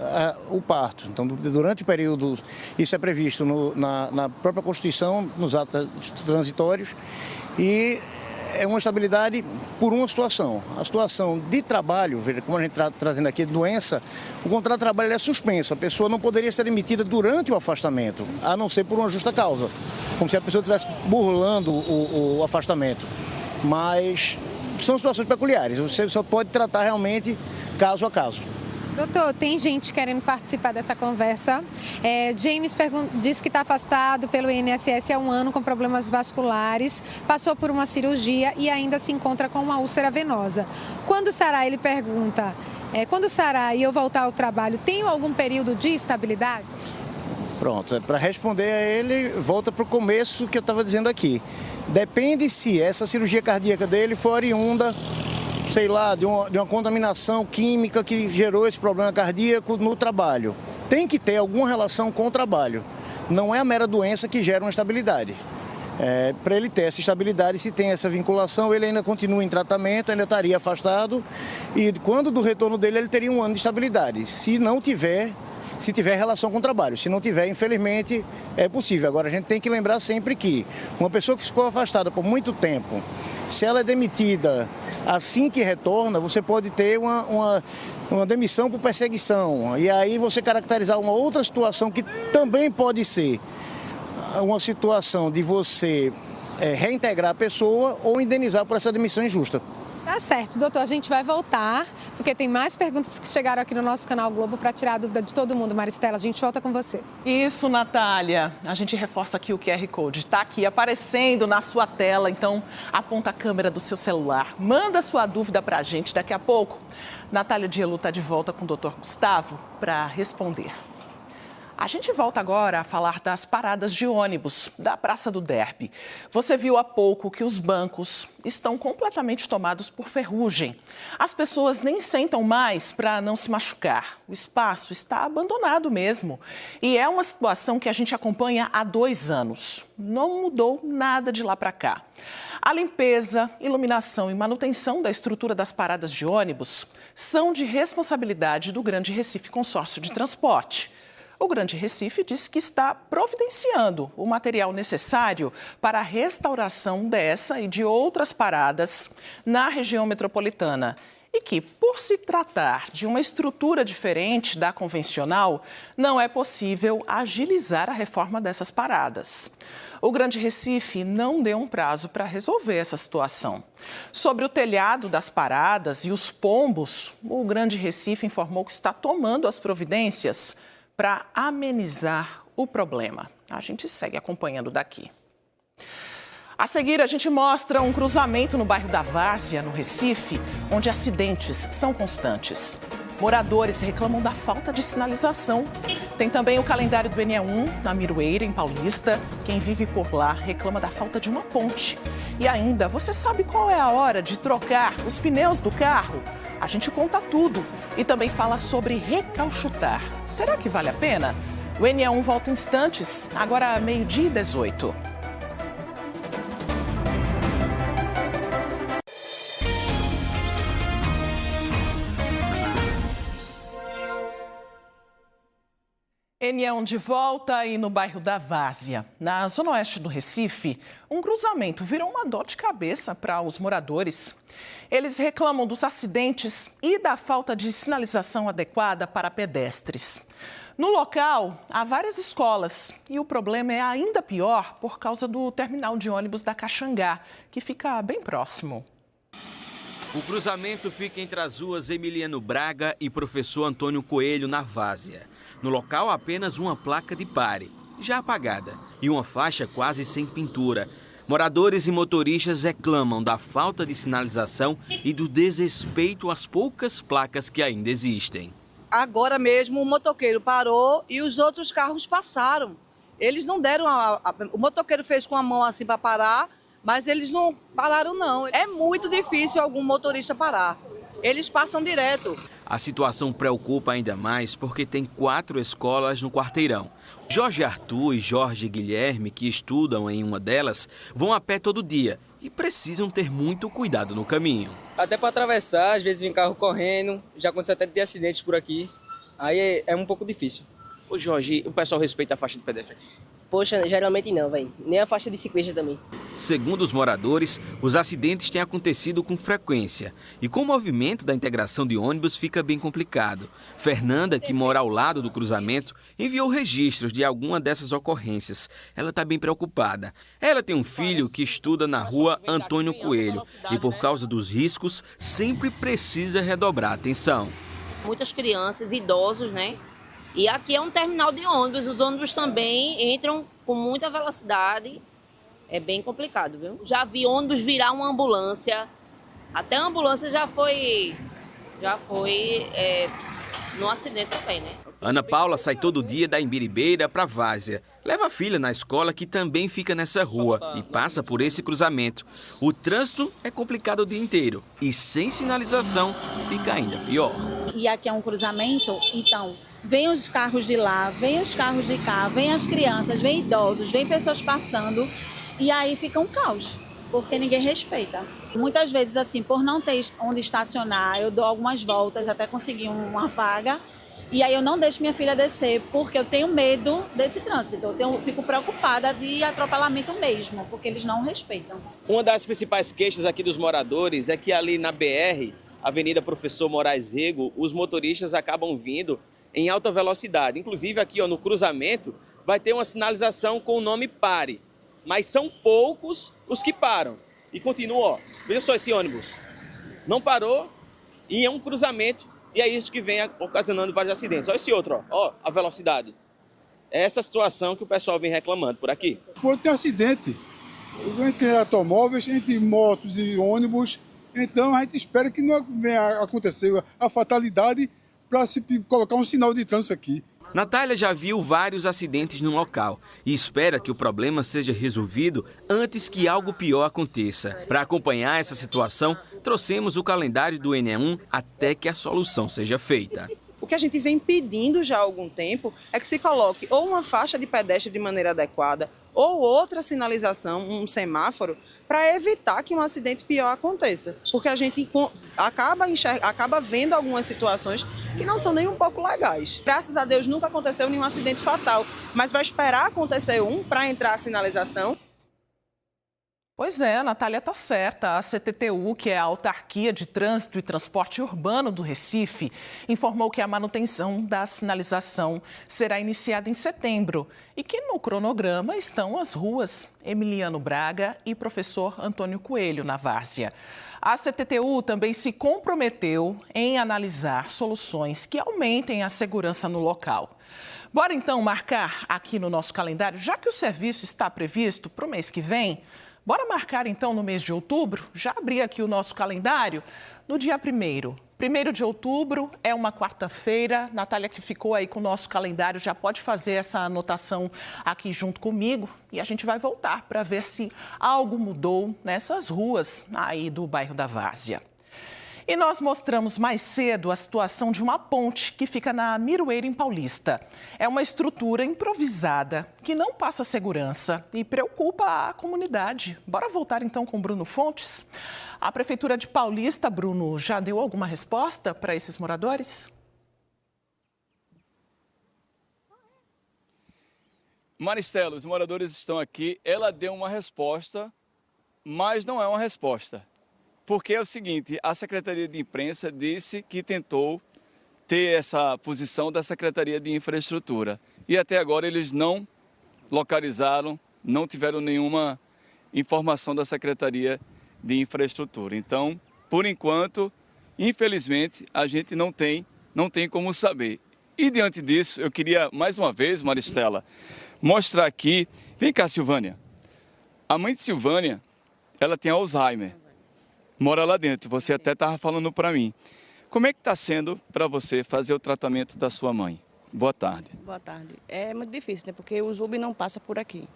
o parto. Então, durante o período, isso é previsto na própria Constituição, nos atos transitórios, e é uma estabilidade por uma situação. A situação de trabalho, veja, como a gente está trazendo aqui, doença, o contrato de trabalho é suspenso. A pessoa não poderia ser demitida durante o afastamento, a não ser por uma justa causa, como se a pessoa estivesse burlando o afastamento. Mas são situações peculiares, você só pode tratar realmente caso a caso. Doutor, tem gente querendo participar dessa conversa. James disse que está afastado pelo INSS há 1 ano com problemas vasculares, passou por uma cirurgia e ainda se encontra com uma úlcera venosa. Quando sarar, ele pergunta, quando sarar e eu voltar ao trabalho, tenho algum período de estabilidade? Pronto, para responder a ele, volta para o começo que eu estava dizendo aqui. Depende se essa cirurgia cardíaca dele for oriunda, sei lá, de uma contaminação química que gerou esse problema cardíaco no trabalho. Tem que ter alguma relação com o trabalho. Não é a mera doença que gera uma estabilidade. Para ele ter essa estabilidade, se tem essa vinculação, ele ainda continua em tratamento, ainda estaria afastado. E quando do retorno dele, ele teria 1 ano de estabilidade. Se tiver relação com o trabalho. Se não tiver, infelizmente, é possível. Agora, a gente tem que lembrar sempre que uma pessoa que ficou afastada por muito tempo, se ela é demitida assim que retorna, você pode ter uma demissão por perseguição. E aí você caracterizar uma outra situação que também pode ser uma situação de você reintegrar a pessoa ou indenizar por essa demissão injusta. Tá certo, doutor, a gente vai voltar, porque tem mais perguntas que chegaram aqui no nosso canal Globo para tirar a dúvida de todo mundo. Maristela, a gente volta com você. Isso, Natália. A gente reforça aqui o QR Code. Está aqui aparecendo na sua tela, então aponta a câmera do seu celular. Manda sua dúvida para a gente daqui a pouco. Natália Dielu está de volta com o doutor Gustavo para responder. A gente volta agora a falar das paradas de ônibus da Praça do Derby. Você viu há pouco que os bancos estão completamente tomados por ferrugem. As pessoas nem sentam mais para não se machucar. O espaço está abandonado mesmo. E é uma situação que a gente acompanha há 2 anos. Não mudou nada de lá para cá. A limpeza, iluminação e manutenção da estrutura das paradas de ônibus são de responsabilidade do Grande Recife Consórcio de Transporte. O Grande Recife diz que está providenciando o material necessário para a restauração dessa e de outras paradas na região metropolitana. E que, por se tratar de uma estrutura diferente da convencional, não é possível agilizar a reforma dessas paradas. O Grande Recife não deu um prazo para resolver essa situação. Sobre o telhado das paradas e os pombos, o Grande Recife informou que está tomando as providências para amenizar o problema. A gente segue acompanhando daqui. A seguir, a gente mostra um cruzamento no bairro da Várzea, no Recife, onde acidentes são constantes. Moradores reclamam da falta de sinalização. Tem também o calendário do ENEA1, na Miroeira, em Paulista. Quem vive por lá reclama da falta de uma ponte. E ainda, você sabe qual é a hora de trocar os pneus do carro? A gente conta tudo e também fala sobre recalchutar. Será que vale a pena? O ENEA1 volta em instantes, agora 12h18. ENEA1 de volta e no bairro da Várzea. Na zona oeste do Recife, um cruzamento virou uma dor de cabeça para os moradores. Eles reclamam dos acidentes e da falta de sinalização adequada para pedestres. No local, há várias escolas e o problema é ainda pior por causa do terminal de ônibus da Caxangá, que fica bem próximo. O cruzamento fica entre as ruas Emiliano Braga e Professor Antônio Coelho, na Várzea. No local, apenas uma placa de pare, já apagada, e uma faixa quase sem pintura. Moradores e motoristas reclamam da falta de sinalização e do desrespeito às poucas placas que ainda existem. Agora mesmo o motoqueiro parou e os outros carros passaram. Eles não deram o motoqueiro fez com a mão assim para parar, mas eles não pararam não. É muito difícil algum motorista parar. Eles passam direto. A situação preocupa ainda mais porque tem 4 escolas no quarteirão. Jorge Arthur e Jorge Guilherme, que estudam em uma delas, vão a pé todo dia e precisam ter muito cuidado no caminho. Até para atravessar, às vezes vem carro correndo, já aconteceu até de ter acidentes por aqui, aí é um pouco difícil. Ô Jorge, o pessoal respeita a faixa de pedestre aqui? Poxa, geralmente não, velho. Nem a faixa de ciclista também. Segundo os moradores, os acidentes têm acontecido com frequência. E com o movimento da integração de ônibus fica bem complicado. Fernanda, que mora ao lado do cruzamento, enviou registros de alguma dessas ocorrências. Ela está bem preocupada. Ela tem um filho que estuda na rua Antônio Coelho. E por causa dos riscos, sempre precisa redobrar a atenção. Muitas crianças, idosos, né? E aqui é um terminal de ônibus, os ônibus também entram com muita velocidade, é bem complicado, viu? Já vi ônibus virar uma ambulância, até a ambulância já foi no acidente também, né? Ana Paula sai todo dia da Imbiribeira para Várzea. Leva a filha na escola que também fica nessa rua e passa por esse cruzamento. O trânsito é complicado o dia inteiro e sem sinalização fica ainda pior. E aqui é um cruzamento, então vem os carros de lá, vem os carros de cá, vem as crianças, vem idosos, vem pessoas passando e aí fica um caos, porque ninguém respeita. Muitas vezes, assim, por não ter onde estacionar, eu dou algumas voltas até conseguir uma vaga. E aí eu não deixo minha filha descer, porque eu tenho medo desse trânsito. Eu fico preocupada de atropelamento mesmo, porque eles não respeitam. Uma das principais queixas aqui dos moradores é que ali na BR, Avenida Professor Moraes Rego, os motoristas acabam vindo em alta velocidade. Inclusive aqui no cruzamento vai ter uma sinalização com o nome pare. Mas são poucos os que param. E continuam, veja só esse ônibus. Não parou e é um cruzamento. E é isso que vem ocasionando vários acidentes. Olha esse outro, ó, a velocidade. É essa situação que o pessoal vem reclamando por aqui. Pode ter acidente entre automóveis, entre motos e ônibus. Então a gente espera que não venha acontecer a fatalidade para se colocar um sinal de trânsito aqui. Natália já viu vários acidentes no local e espera que o problema seja resolvido antes que algo pior aconteça. Para acompanhar essa situação, trouxemos o calendário do ENE1 até que a solução seja feita. O que a gente vem pedindo já há algum tempo é que se coloque ou uma faixa de pedestre de maneira adequada ou outra sinalização, um semáforo, para evitar que um acidente pior aconteça. Porque a gente acaba vendo algumas situações que não são nem um pouco legais. Graças a Deus nunca aconteceu nenhum acidente fatal, mas vai esperar acontecer um para entrar a sinalização. Pois é, a Natália está certa. A CTTU, que é a Autarquia de Trânsito e Transporte Urbano do Recife, informou que a manutenção da sinalização será iniciada em setembro e que no cronograma estão as ruas Emiliano Braga e Professor Antônio Coelho, na Várzea. A CTTU também se comprometeu em analisar soluções que aumentem a segurança no local. Bora então marcar aqui no nosso calendário, já que o serviço está previsto para o mês que vem. Bora marcar então no mês de outubro? Já abri aqui o nosso calendário no dia 1º. 1º de outubro é uma quarta-feira. Natália, que ficou aí com o nosso calendário, já pode fazer essa anotação aqui junto comigo. E a gente vai voltar para ver se algo mudou nessas ruas aí do bairro da Várzea. E nós mostramos mais cedo a situação de uma ponte que fica na Miroeira, em Paulista. É uma estrutura improvisada que não passa segurança e preocupa a comunidade. Bora voltar então com o Bruno Fontes? A Prefeitura de Paulista, Bruno, já deu alguma resposta para esses moradores? Maristela, os moradores estão aqui. Ela deu uma resposta, mas não é uma resposta. Porque é o seguinte, a Secretaria de Imprensa disse que tentou ter essa posição da Secretaria de Infraestrutura. E até agora eles não localizaram, não tiveram nenhuma informação da Secretaria de Infraestrutura. Então, por enquanto, infelizmente, a gente não tem como saber. E diante disso, eu queria mais uma vez, Maristela, mostrar aqui. Vem cá, Silvânia. A mãe de Silvânia, ela tem Alzheimer. Mora lá dentro, você até estava falando para mim. Como é que está sendo para você fazer o tratamento da sua mãe? Boa tarde. Boa tarde. É muito difícil, né? Porque o Zub não passa por aqui,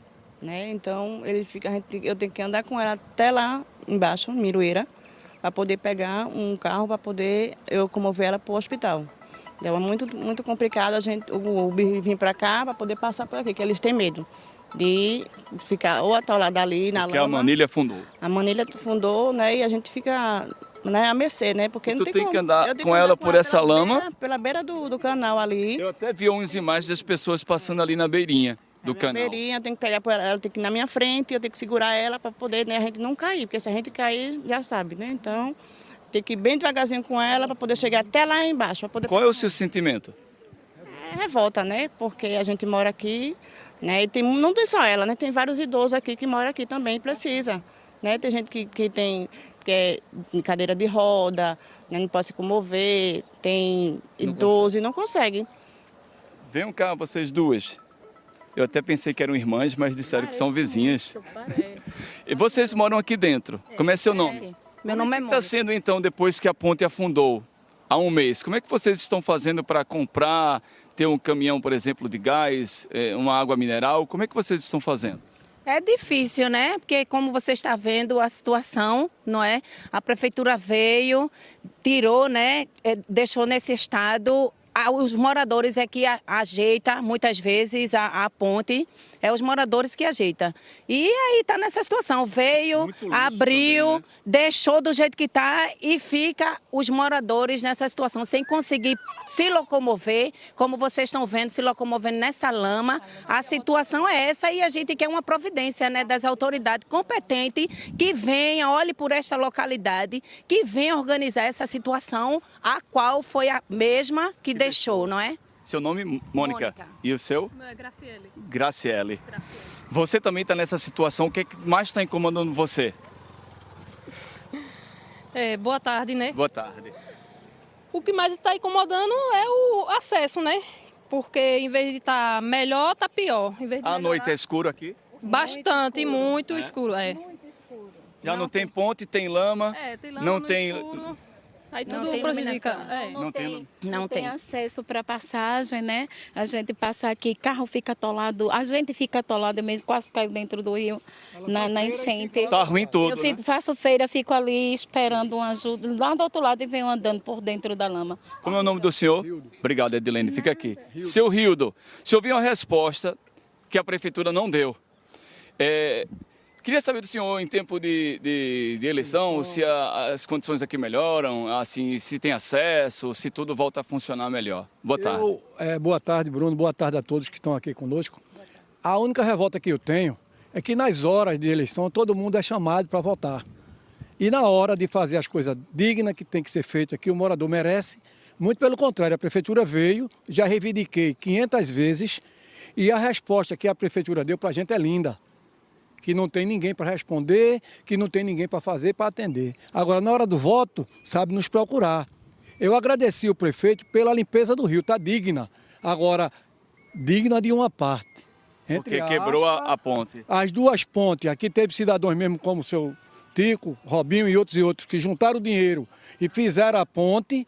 né? Então eu tenho que andar com ela até lá embaixo, Miroeira, para poder pegar um carro para poder eu comover ela para o hospital. É muito complicado o Uber vir para cá para poder passar por aqui, que eles têm medo de ficar ou atolada ali na lama. Porque a manilha afundou. A manilha afundou, né? E a gente fica, né, à mercê, né? Porque não tem que andar com ela por essa lama. Pela beira do canal ali. Eu até vi umas imagens das pessoas passando ali na beirinha do canal. Na beirinha, eu tenho que pegar por ela, tem que ir na minha frente, eu tenho que segurar ela para poder, né, a gente não cair, porque se a gente cair, já sabe, né? Então, tem que ir bem devagarzinho com ela para poder chegar até lá embaixo. Qual é o seu sentimento? É revolta, né? Porque a gente mora aqui, né? E não tem só ela, né? Tem vários idosos aqui que moram aqui também e precisa, né? Tem gente que é em cadeira de roda, né? Não pode se comover, tem idoso e não consegue. Venham cá, vocês duas. Eu até pensei que eram irmãs, mas disseram que são vizinhas. E vocês moram aqui dentro. Como é seu nome? Meu nome é Mônica. Está sendo então depois que a ponte afundou há um mês? Como é que vocês estão fazendo para comprar, ter um caminhão, por exemplo, de gás, uma água mineral? Como é que vocês estão fazendo? É difícil, né? Porque como você está vendo a situação, não é? A prefeitura veio, tirou, né? Deixou nesse estado. Os moradores é que ajeita muitas vezes a ponte, é os moradores que ajeitam. E aí está nessa situação, veio, abriu, também, né? Deixou do jeito que está e fica os moradores nessa situação, sem conseguir se locomover, como vocês estão vendo, se locomovendo nessa lama. A situação é essa e a gente quer uma providência, né, das autoridades competentes que venha, olhe por esta localidade, que venha organizar essa situação, a qual foi a mesma que deixou, não é? Seu nome, Mônica. E o seu? Meu é Graciele. Graciele. Você também está nessa situação. O que é que mais está incomodando você? Boa tarde, né? Boa tarde. O que mais está incomodando é o acesso, né? Porque em vez de estar melhor, está pior. À noite é escuro aqui? Bastante, muito escuro, Já não tem ponte, tem lama. Tem lama não no escuro. Aí tudo prejudica. Não tem acesso para passagem, né? A gente passa aqui, carro fica atolado, a gente fica atolado mesmo, quase caiu dentro do rio na enchente. Tá ruim tudo, Eu faço feira, fico ali esperando uma ajuda, lá do outro lado e venho andando por dentro da lama. Como é o nome do senhor? Obrigado, Edilene, fica aqui. Seu Rildo, se eu vi uma resposta que a prefeitura não deu. Queria saber do senhor, em tempo de eleição, se as condições aqui melhoram, assim, se tem acesso, se tudo volta a funcionar melhor. Boa tarde. Boa tarde, Bruno. Boa tarde a todos que estão aqui conosco. A única revolta que eu tenho é que nas horas de eleição todo mundo é chamado para votar. E na hora de fazer as coisas dignas que tem que ser feito aqui, o morador merece. Muito pelo contrário, a prefeitura veio, já reivindiquei 500 vezes e a resposta que a prefeitura deu para a gente é linda. Que não tem ninguém para responder, que não tem ninguém para fazer, para atender. Agora, na hora do voto, sabe nos procurar. Eu agradeci o prefeito pela limpeza do rio, está digna. Agora, digna de uma parte. Porque quebrou a ponte. As duas pontes, aqui teve cidadãos mesmo como o seu Tico, Robinho e outros que juntaram dinheiro e fizeram a ponte.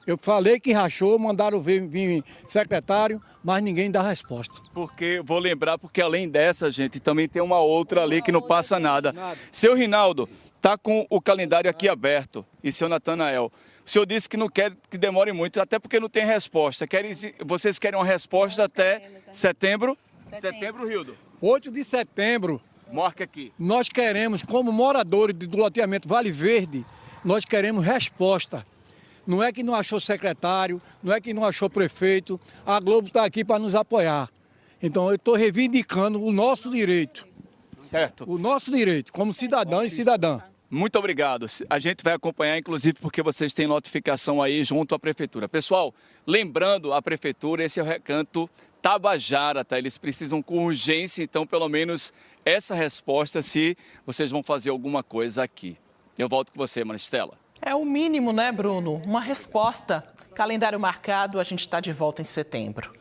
Eu falei que rachou, mandaram vir secretário, mas ninguém dá resposta. Porque, vou lembrar, porque além dessa, gente, também tem uma outra ali que não passa nada. Seu Rinaldo, está com o calendário aqui aberto, e seu Natanael, o senhor disse que não quer que demore muito, até porque não tem resposta. Vocês querem uma resposta até setembro? Setembro, Rildo? 8 de setembro. Marca aqui. Nós queremos, como moradores do loteamento Vale Verde, nós queremos resposta. Não é que não achou secretário, não é que não achou prefeito, a Globo está aqui para nos apoiar. Então eu estou reivindicando o nosso direito. Certo. O nosso direito, como cidadão e cidadã. Muito obrigado. A gente vai acompanhar, inclusive, porque vocês têm notificação aí junto à prefeitura. Pessoal, lembrando a prefeitura, esse é o Recanto Tabajara, tá? Eles precisam com urgência, então, pelo menos essa resposta, se vocês vão fazer alguma coisa aqui. Eu volto com você, Maristela. É o mínimo, né, Bruno? Uma resposta. Calendário marcado, a gente está de volta em setembro.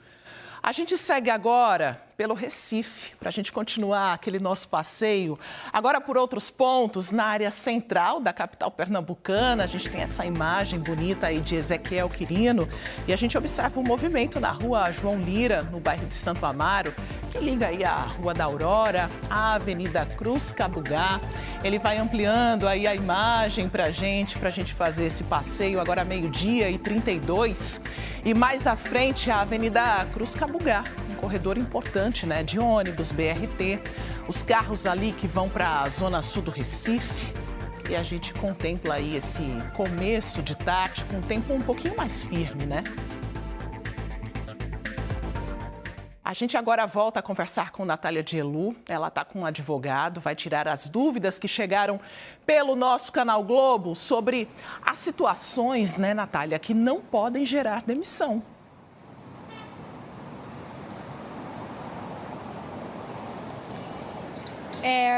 A gente segue agora pelo Recife, para a gente continuar aquele nosso passeio. Agora por outros pontos, na área central da capital pernambucana, a gente tem essa imagem bonita aí de Ezequiel Quirino e a gente observa um movimento na rua João Lira, no bairro de Santo Amaro, que liga aí a Rua da Aurora, a Avenida Cruz Cabugá. Ele vai ampliando aí a imagem para a gente fazer esse passeio agora 12h32. E mais à frente, a Avenida Cruz Cabugá, um corredor importante, né, de ônibus, BRT, os carros ali que vão para a zona sul do Recife. E a gente contempla aí esse começo de tarde com um tempo um pouquinho mais firme, né? A gente agora volta a conversar com Natália Dielu. Ela está com um advogado, vai tirar as dúvidas que chegaram pelo nosso canal Globo sobre as situações, né, Natália, que não podem gerar demissão.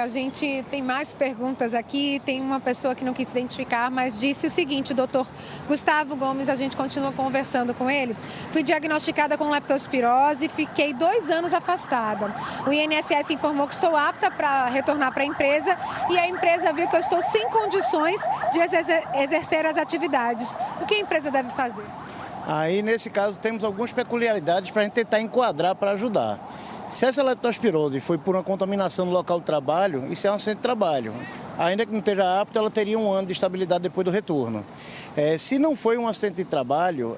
A gente tem mais perguntas aqui, tem uma pessoa que não quis se identificar, mas disse o seguinte: doutor Gustavo Gomes, a gente continua conversando com ele. Fui diagnosticada com leptospirose e fiquei 2 anos afastada. O INSS informou que estou apta para retornar para a empresa e a empresa viu que eu estou sem condições de exercer as atividades. O que a empresa deve fazer? Aí, nesse caso, temos algumas peculiaridades para a gente tentar enquadrar para ajudar. Se essa leptospirose foi por uma contaminação no local de trabalho, isso é um acidente de trabalho. Ainda que não esteja apta, ela teria 1 ano de estabilidade depois do retorno. Se não foi um acidente de trabalho,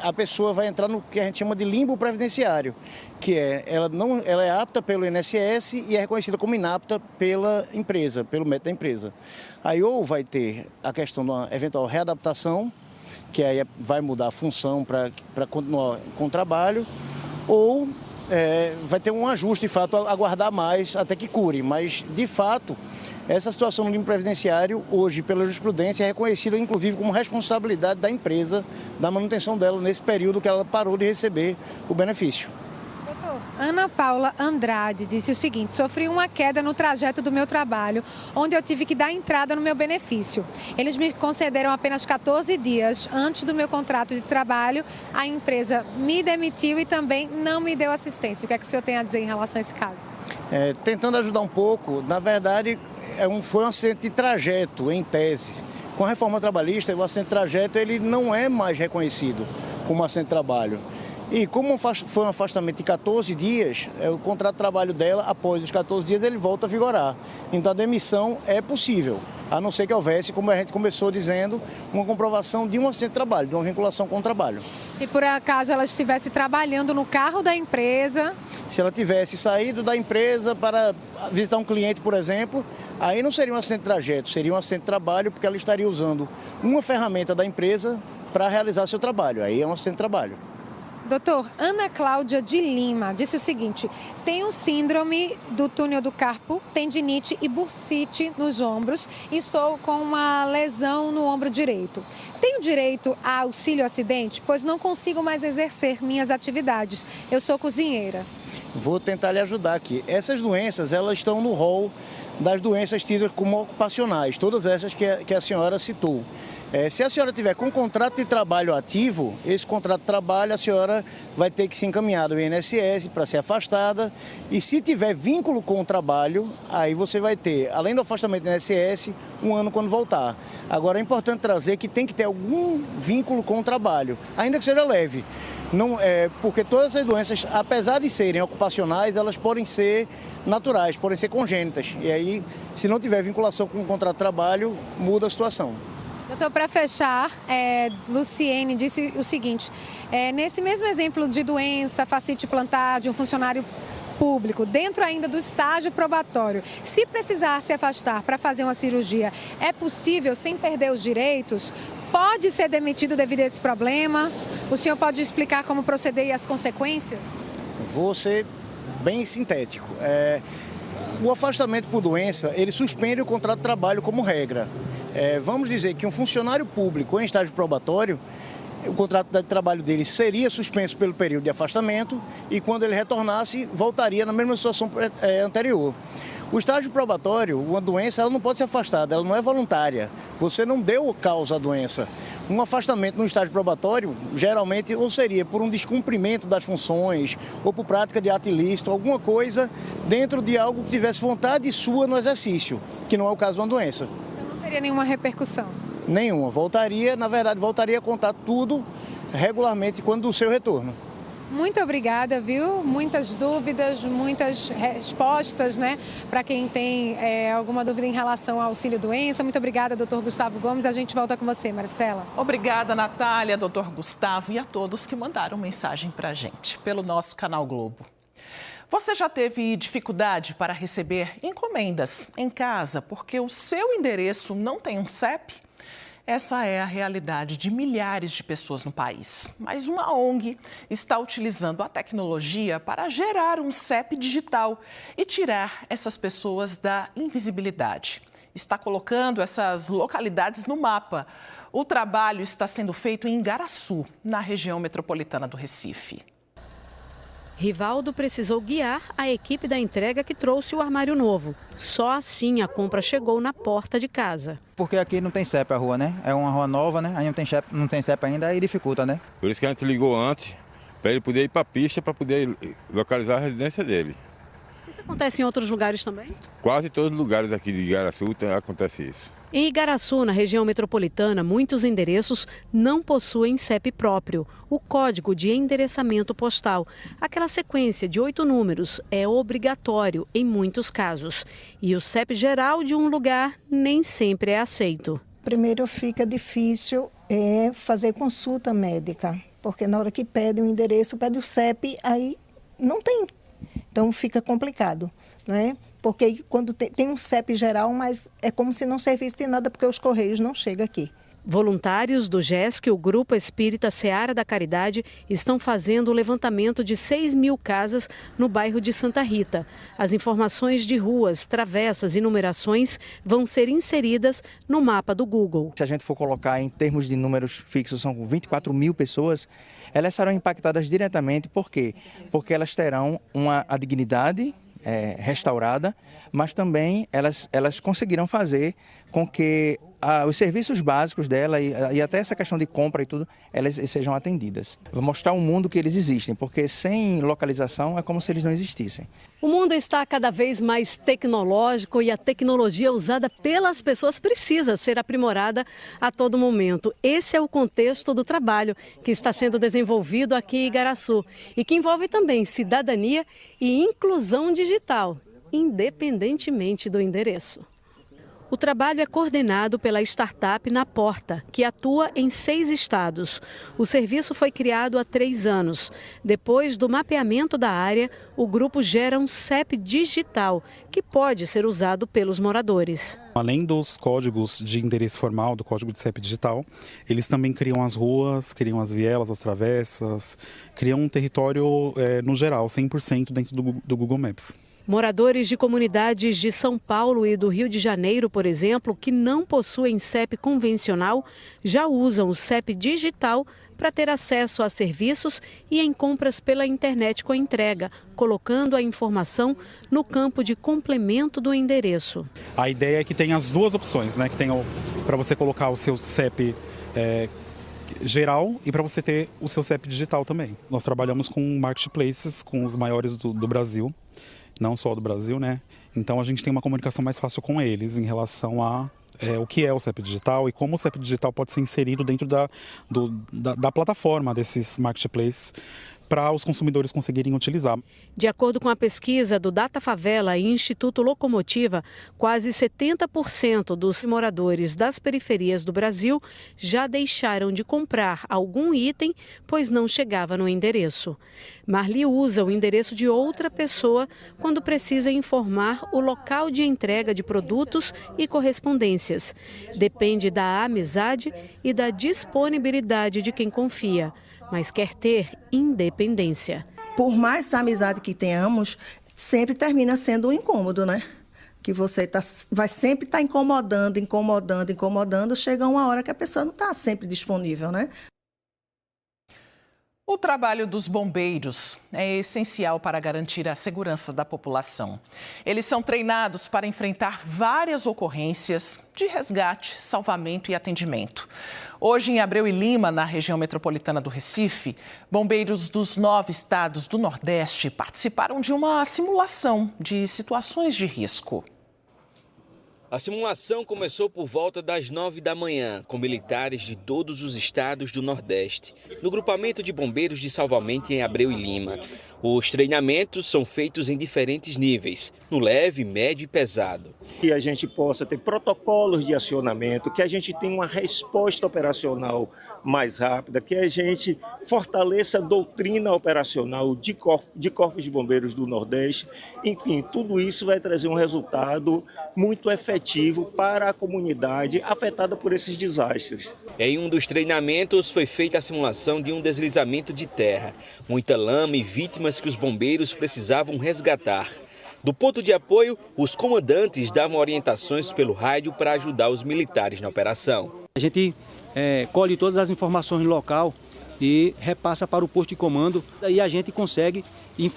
a pessoa vai entrar no que a gente chama de limbo previdenciário, que ela é apta pelo INSS e é reconhecida como inapta pela empresa, pelo médico da empresa. Aí ou vai ter a questão de uma eventual readaptação, que aí vai mudar a função para continuar com o trabalho, ou vai ter um ajuste, de fato, aguardar mais até que cure. Mas, de fato, essa situação no limbo previdenciário, hoje, pela jurisprudência, é reconhecida, inclusive, como responsabilidade da empresa, da manutenção dela nesse período que ela parou de receber o benefício. Ana Paula Andrade disse o seguinte: sofri uma queda no trajeto do meu trabalho, onde eu tive que dar entrada no meu benefício. Eles me concederam apenas 14 dias antes do meu contrato de trabalho. A empresa me demitiu e também não me deu assistência. O que é que o senhor tem a dizer em relação a esse caso? Tentando ajudar um pouco, na verdade, foi um acidente de trajeto, em tese. Com a reforma trabalhista, o acidente de trajeto ele não é mais reconhecido como acidente de trabalho. E como foi um afastamento de 14 dias, o contrato de trabalho dela, após os 14 dias, ele volta a vigorar. Então a demissão é possível, a não ser que houvesse, como a gente começou dizendo, uma comprovação de um acidente de trabalho, de uma vinculação com o trabalho. Se por acaso ela estivesse trabalhando no carro da empresa... Se ela tivesse saído da empresa para visitar um cliente, por exemplo, aí não seria um acidente de trajeto, seria um acidente de trabalho, porque ela estaria usando uma ferramenta da empresa para realizar seu trabalho. Aí é um acidente de trabalho. Doutor, Ana Cláudia de Lima disse o seguinte: tenho síndrome do túnel do carpo, tendinite e bursite nos ombros e estou com uma lesão no ombro direito. Tenho direito a auxílio acidente, pois não consigo mais exercer minhas atividades. Eu sou cozinheira. Vou tentar lhe ajudar aqui. Essas doenças, elas estão no rol das doenças tidas como ocupacionais, todas essas que a senhora citou. Se a senhora tiver com contrato de trabalho ativo, esse contrato de trabalho a senhora vai ter que se encaminhar do INSS para ser afastada. E se tiver vínculo com o trabalho, aí você vai ter, além do afastamento do INSS, 1 ano quando voltar. Agora é importante trazer que tem que ter algum vínculo com o trabalho, ainda que seja leve. Não, porque todas as doenças, apesar de serem ocupacionais, elas podem ser naturais, podem ser congênitas. E aí, se não tiver vinculação com o contrato de trabalho, muda a situação. Doutor, para fechar, Luciene disse o seguinte: nesse mesmo exemplo de doença, fascite plantar de um funcionário público, dentro ainda do estágio probatório, se precisar se afastar para fazer uma cirurgia, é possível sem perder os direitos? Pode ser demitido devido a esse problema? O senhor pode explicar como proceder e as consequências? Vou ser bem sintético. O afastamento por doença, ele suspende o contrato de trabalho como regra. Vamos dizer que um funcionário público em estágio probatório, o contrato de trabalho dele seria suspenso pelo período de afastamento e quando ele retornasse, voltaria na mesma situação anterior. O estágio probatório, uma doença, ela não pode ser afastada, ela não é voluntária. Você não deu causa à doença. Um afastamento no estágio probatório, geralmente, ou seria por um descumprimento das funções, ou por prática de ato ilícito, alguma coisa dentro de algo que tivesse vontade sua no exercício, que não é o caso de uma doença. Não teria nenhuma repercussão? Nenhuma. Voltaria a contar tudo regularmente quando do seu retorno. Muito obrigada, viu? Muitas dúvidas, muitas respostas, né? Para quem tem alguma dúvida em relação ao auxílio-doença. Muito obrigada, doutor Gustavo Gomes. A gente volta com você, Maristela. Obrigada, Natália, doutor Gustavo e a todos que mandaram mensagem para a gente pelo nosso canal Globo. Você já teve dificuldade para receber encomendas em casa porque o seu endereço não tem um CEP? Essa é a realidade de milhares de pessoas no país. Mas uma ONG está utilizando a tecnologia para gerar um CEP digital e tirar essas pessoas da invisibilidade. Está colocando essas localidades no mapa. O trabalho está sendo feito em Igaraçu, na região metropolitana do Recife. Rivaldo precisou guiar a equipe da entrega que trouxe o armário novo. Só assim a compra chegou na porta de casa. Porque aqui não tem CEP a rua, né? É uma rua nova, né? Aí não tem CEP ainda, aí dificulta, né? Por isso que a gente ligou antes, para ele poder ir para a pista, para poder localizar a residência dele. Isso acontece em outros lugares também? Quase todos os lugares aqui de Igaraçu acontece isso. Em Igaraçu, na região metropolitana, muitos endereços não possuem CEP próprio. O código de endereçamento postal, aquela sequência de 8 números, é obrigatório em muitos casos. E o CEP geral de um lugar nem sempre é aceito. Primeiro fica difícil fazer consulta médica, porque na hora que pede o endereço, pede o CEP, aí não tem. Então fica complicado, né? Porque quando tem um CEP geral, mas é como se não servisse de nada porque os Correios não chegam aqui. Voluntários do GESC, o Grupo Espírita Seara da Caridade, estão fazendo o levantamento de 6.000 casas no bairro de Santa Rita. As informações de ruas, travessas e numerações vão ser inseridas no mapa do Google. Se a gente for colocar em termos de números fixos, são 24.000 pessoas, elas serão impactadas diretamente. Por quê? Porque elas terão a dignidade restaurada, mas também elas conseguirão fazer com que os serviços básicos dela e até essa questão de compra e tudo, elas sejam atendidas. Vou mostrar ao mundo que eles existem, porque sem localização é como se eles não existissem. O mundo está cada vez mais tecnológico e a tecnologia usada pelas pessoas precisa ser aprimorada a todo momento. Esse é o contexto do trabalho que está sendo desenvolvido aqui em Igaraçu e que envolve também cidadania e inclusão digital, independentemente do endereço. O trabalho é coordenado pela startup Na Porta, que atua em 6 estados. O serviço foi criado há 3 anos. Depois do mapeamento da área, o grupo gera um CEP digital, que pode ser usado pelos moradores. Além dos códigos de endereço formal, do código de CEP digital, eles também criam as ruas, criam as vielas, as travessas, criam um território, no geral, 100% dentro do Google Maps. Moradores de comunidades de São Paulo e do Rio de Janeiro, por exemplo, que não possuem CEP convencional, já usam o CEP digital para ter acesso a serviços e em compras pela internet com entrega, colocando a informação no campo de complemento do endereço. A ideia é que tenha as duas opções, né? Que tenha para você colocar o seu CEP geral e para você ter o seu CEP digital também. Nós trabalhamos com marketplaces, com os maiores do Brasil. Não só do Brasil, né? Então a gente tem uma comunicação mais fácil com eles em relação a o que é o CEP digital e como o CEP digital pode ser inserido dentro da plataforma desses marketplaces para os consumidores conseguirem utilizar. De acordo com a pesquisa do Data Favela e Instituto Locomotiva, quase 70% dos moradores das periferias do Brasil já deixaram de comprar algum item, pois não chegava no endereço. Marli usa o endereço de outra pessoa quando precisa informar o local de entrega de produtos e correspondências. Depende da amizade e da disponibilidade de quem confia, mas quer ter independência. Por mais amizade que tenhamos, sempre termina sendo um incômodo, né? Que você vai sempre estar incomodando, chega uma hora que a pessoa não está sempre disponível, né? O trabalho dos bombeiros é essencial para garantir a segurança da população. Eles são treinados para enfrentar várias ocorrências de resgate, salvamento e atendimento. Hoje, em Abreu e Lima, na região metropolitana do Recife, bombeiros dos 9 estados do Nordeste participaram de uma simulação de situações de risco. A simulação começou por volta das 9 da manhã, com militares de todos os estados do Nordeste, no grupamento de bombeiros de salvamento em Abreu e Lima. Os treinamentos são feitos em diferentes níveis, no leve, médio e pesado. Que a gente possa ter protocolos de acionamento, que a gente tenha uma resposta operacional mais rápida, que a gente fortaleça a doutrina operacional de corpos de bombeiros do Nordeste. Enfim, tudo isso vai trazer um resultado muito efetivo para a comunidade afetada por esses desastres. Em um dos treinamentos foi feita a simulação de um deslizamento de terra, muita lama e vítimas que os bombeiros precisavam resgatar. Do ponto de apoio, os comandantes davam orientações pelo rádio para ajudar os militares na operação. A gente colhe todas as informações no local e repassa para o posto de comando, e a gente consegue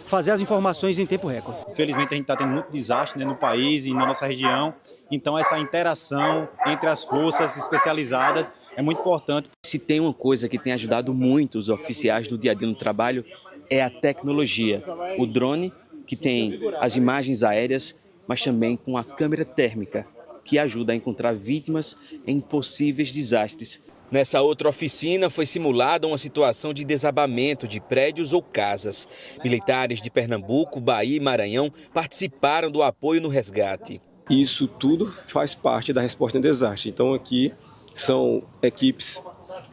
fazer as informações em tempo recorde. Infelizmente a gente está tendo muito desastre, né, no país e na nossa região, então essa interação entre as forças especializadas é muito importante. Se tem uma coisa que tem ajudado muito os oficiais no dia a dia no trabalho, é a tecnologia. O drone, que tem as imagens aéreas, mas também com a câmera térmica, que ajuda a encontrar vítimas em possíveis desastres. Nessa outra oficina foi simulada uma situação de desabamento de prédios ou casas. Militares de Pernambuco, Bahia e Maranhão participaram do apoio no resgate. Isso tudo faz parte da resposta em desastre. Então aqui são equipes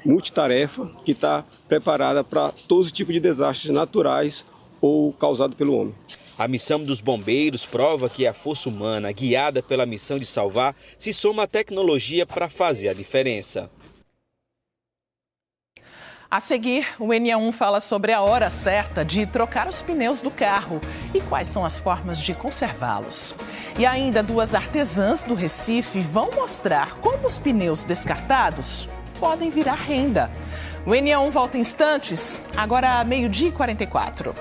multitarefa que está preparada para todos os tipos de desastres naturais ou causados pelo homem. A missão dos bombeiros prova que a força humana, guiada pela missão de salvar, se soma à tecnologia para fazer a diferença. A seguir, o NA1 fala sobre a hora certa de trocar os pneus do carro e quais são as formas de conservá-los. E ainda 2 artesãs do Recife vão mostrar como os pneus descartados podem virar renda. O NA1 volta em instantes, agora 12h44.